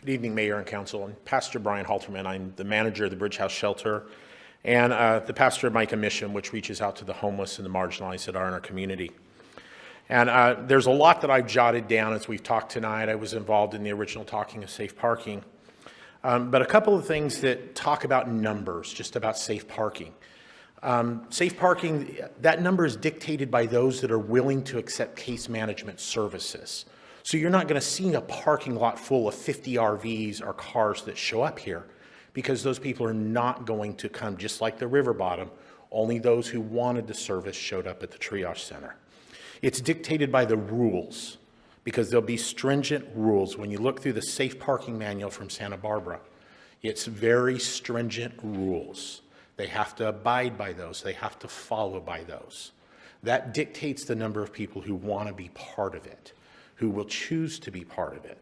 Good evening, Mayor and Council. I'm Pastor Brian Halterman. I'm the manager of the Bridge House Shelter and the pastor of my commission, which reaches out to the homeless and the marginalized that are in our community. And there's a lot that I've jotted down as we've talked tonight. I was involved in the original talking of safe parking. But a couple of things that talk about numbers, just about safe parking. Safe parking, that number is dictated by those that are willing to accept case management services. So you're not going to see a parking lot full of 50 RVs or cars that show up here because those people are not going to come, just like the river bottom. Only those who wanted the service showed up at the triage center. It's dictated by the rules because there'll be stringent rules. When you look through the safe parking manual from Santa Barbara, it's very stringent rules. They have to abide by those. They have to follow by those. That dictates the number of people who want to be part of it, who will choose to be part of it.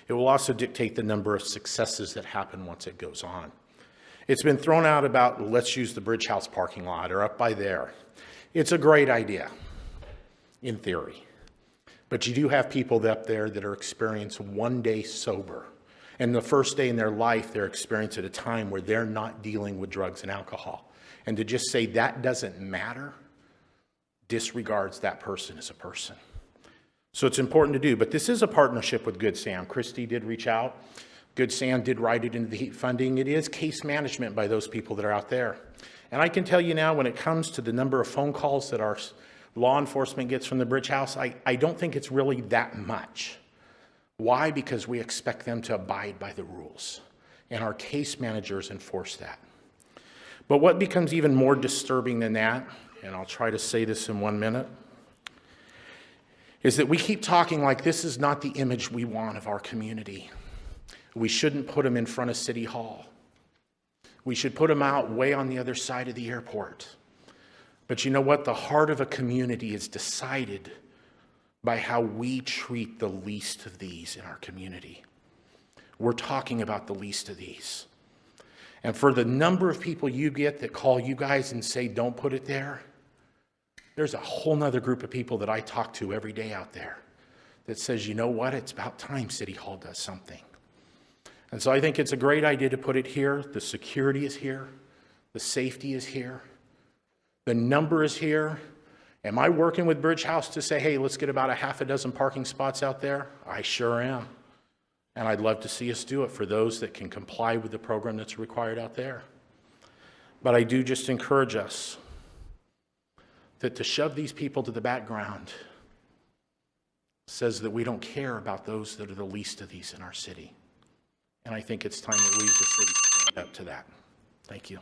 It will also dictate the number of successes that happen once it goes on. It's been thrown out about, let's use the Bridge House parking lot or up by there. It's a great idea, in theory. But you do have people up there that are experiencing one day sober. And the first day in their life, they're experiencing a time where they're not dealing with drugs and alcohol. And to just say that doesn't matter disregards that person as a person. So it's important to do, but this is a partnership with Good Sam. Christy did reach out. Good Sam did write it into the HEAP funding. It is case management by those people that are out there. And I can tell you now, when it comes to the number of phone calls that our law enforcement gets from the Bridge House, I don't think it's really that much. Why? Because we expect them to abide by the rules, and our case managers enforce that. But what becomes even more disturbing than that, and I'll try to say this in 1 minute, is that we keep talking like this is not the image we want of our community. We shouldn't put them in front of City Hall. We should put them out way on the other side of the airport. But you know what? The heart of a community is decided by how we treat the least of these in our community. We're talking about the least of these. And for the number of people you get that call you guys and say, don't put it there, there's a whole nother group of people that I talk to every day out there that says, you know what, it's about time City Hall does something. And so I think it's a great idea to put it here. The security is here. The safety is here. The number is here. Am I working with Bridge House to say, hey, let's get about a half a dozen parking spots out there? I sure am. And I'd love to see us do it for those that can comply with the program that's required out there. But I do just encourage us that to shove these people to the background says that we don't care about those that are the least of these in our city. And I think it's time that we as a city stand up to that. Thank you.